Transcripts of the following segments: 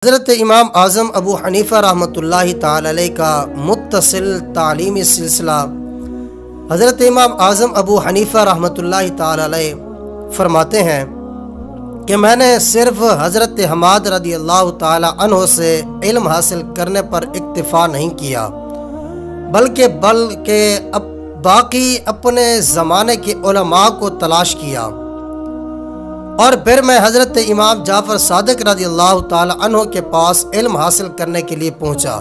حضرت امام اعظم ابو حنیفہ رحمۃ اللہ تعالی علیہ کا متصل تعلیمی سلسلہ۔ حضرت امام اعظم ابو حنیفہ رحمۃ اللہ تعالی علیہ فرماتے ہیں کہ میں نے صرف حضرت حماد رضی اللہ تعالی عنہ سے علم حاصل کرنے پر اکتفا نہیں کیا بلکہ باقی اپنے زمانے کے علماء کو تلاش کیا، اور پھر میں حضرت امام جعفر صادق رضی اللہ تعالی عنہ کے پاس علم حاصل کرنے کے لیے پہنچا،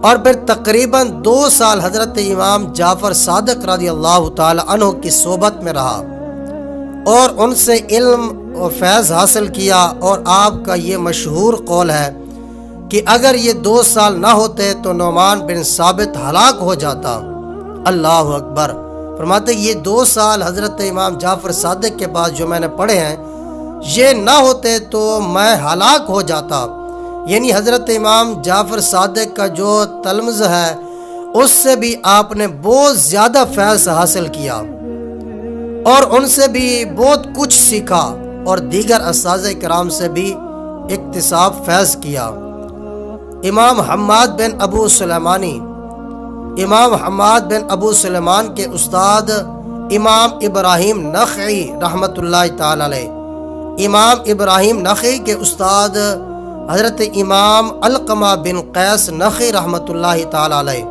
اور پھر تقریباً 2 سال حضرت امام جعفر صادق رضی اللہ تعالی عنہ کی صحبت میں رہا اور ان سے علم و فیض حاصل کیا۔ اور آپ کا یہ مشہور قول ہے کہ اگر یہ 2 سال نہ ہوتے تو نعمان بن ثابت ہلاک ہو جاتا۔ اللہ اکبر! فرماتے یہ 2 سال حضرت امام جعفر صادق کے پاس جو میں نے پڑھے ہیں، یہ نہ ہوتے تو میں ہلاک ہو جاتا۔ یعنی حضرت امام جعفر صادق کا جو تلمذ ہے اس سے بھی آپ نے بہت زیادہ فیض حاصل کیا اور ان سے بھی بہت کچھ سیکھا، اور دیگر اساتذہ کرام سے بھی اکتساب فیض کیا۔ امام حماد بن ابو سلیمان کے استاد امام ابراہیم نخعی رحمۃ اللہ تعالی علیہ، امام ابراہیم نخعی کے استاد حضرت امام علقمہ بن قیس نخعی رحمۃ اللہ تعالی علیہ،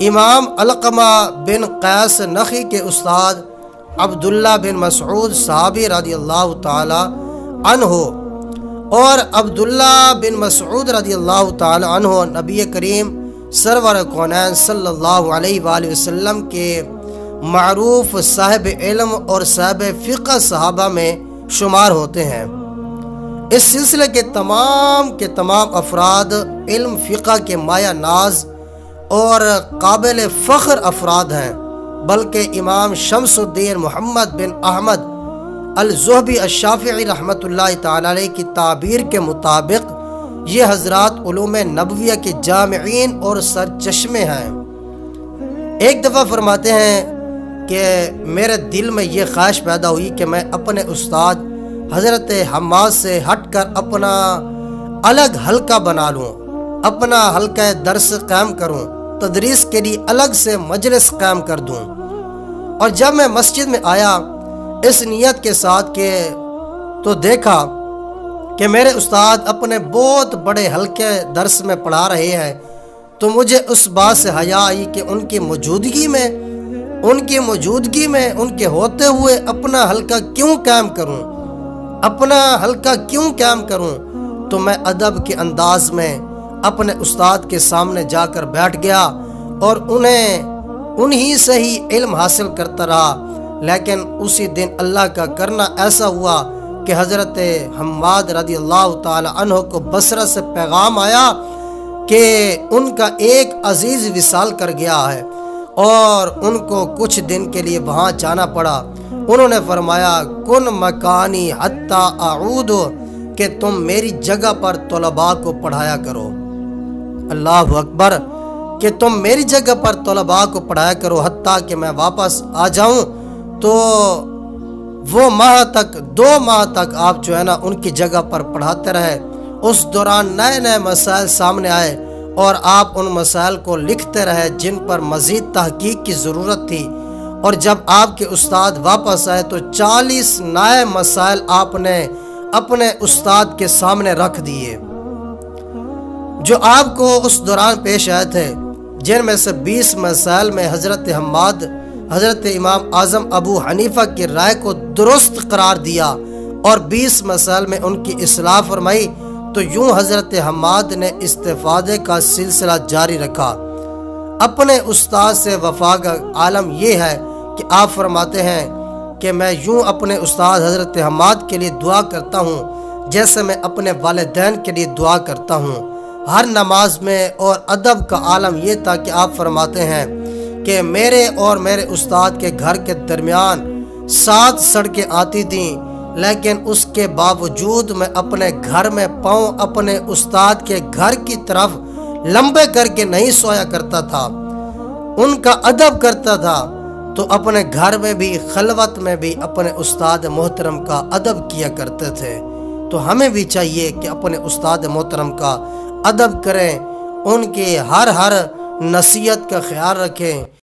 امام علقمہ بن قیس نخعی کے استاد عبداللہ بن مسعود صحابی رضی اللہ تعالی عنہ، اور عبداللہ بن مسعود رضی اللہ تعالی عنہ نبی کریم سرور کونین صلی اللہ علیہ وآلہ وسلم کے معروف صاحب علم اور صاحب فقہ صحابہ میں شمار ہوتے ہیں۔ اس سلسلے کے تمام افراد علم فقہ کے مایہ ناز اور قابل فخر افراد ہیں، بلکہ امام شمس الدین محمد بن احمد الزہبی الشافعی رحمۃ اللہ تعالی علیہ کی تعبیر کے مطابق یہ حضرات علوم نبویہ کے جامعین اور سرچشمے ہیں۔ ایک دفعہ فرماتے ہیں کہ میرے دل میں یہ خواہش پیدا ہوئی کہ میں اپنے استاد حضرت حماد سے ہٹ کر اپنا الگ حلقہ بنا لوں، اپنا حلقہ درس قائم کروں، تدریس کے لیے الگ سے مجلس قائم کر دوں۔ اور جب میں مسجد میں آیا اس نیت کے ساتھ تو دیکھا کہ میرے استاد اپنے بہت بڑے حلقے درس میں پڑھا رہے ہیں، تو مجھے اس بات سے حیا آئی کہ ان کی موجودگی میں ان کے ہوتے ہوئے اپنا حلقہ کیوں قائم کروں۔ تو میں ادب کے انداز میں اپنے استاد کے سامنے جا کر بیٹھ گیا اور انہی سے ہی علم حاصل کرتا رہا۔ لیکن اسی دن اللہ کا کرنا ایسا ہوا کہ حضرت حماد رضی اللہ تعالی عنہ کو بصرہ سے پیغام آیا کہ ان کا ایک عزیز وصال کر گیا ہے اور ان کو کچھ دن کے لیے وہاں جانا پڑا۔ انہوں نے فرمایا کن مکانی حتی اعود، کہ تم میری جگہ پر طلباء کو پڑھایا کرو۔ اللہ اکبر! کہ تم میری جگہ پر طلباء کو پڑھایا کرو حتیٰ کہ میں واپس آ جاؤں۔ تو وہ 2 ماہ تک آپ جو ہے نا ان کی جگہ پر پڑھاتے رہے۔ اس دوران نئے مسائل سامنے آئے اور آپ ان مسائل کو لکھتے رہے جن پر مزید تحقیق کی ضرورت تھی، اور جب آپ کے استاد واپس آئے تو 40 نئے مسائل آپ نے اپنے استاد کے سامنے رکھ دیے جو آپ کو اس دوران پیش آئے تھے، جن میں سے 20 مسائل میں حضرت امام اعظم ابو حنیفہ کی رائے کو درست قرار دیا اور 20 مسائل میں ان کی اصلاح فرمائی۔ تو یوں حضرت حماد نے استفادے کا سلسلہ جاری رکھا۔ اپنے استاد سے وفا کا عالم یہ ہے کہ آپ فرماتے ہیں کہ میں یوں اپنے استاد حضرت حماد کے لیے دعا کرتا ہوں جیسے میں اپنے والدین کے لیے دعا کرتا ہوں ہر نماز میں۔ اور ادب کا عالم یہ تھا کہ آپ فرماتے ہیں کہ میرے اور میرے استاد کے گھر کے درمیان 7 سڑکیں آتی تھیں، لیکن اس کے باوجود میں اپنے گھر میں پاؤں اپنے استاد کے گھر کی طرف لمبے کر کے نہیں سویا کرتا تھا، ان کا ادب کرتا تھا۔ تو اپنے گھر میں بھی خلوت میں بھی اپنے استاد محترم کا ادب کیا کرتے تھے۔ تو ہمیں بھی چاہیے کہ اپنے استاد محترم کا ادب کریں، ان کے ہر نصیحت کا خیال رکھیں۔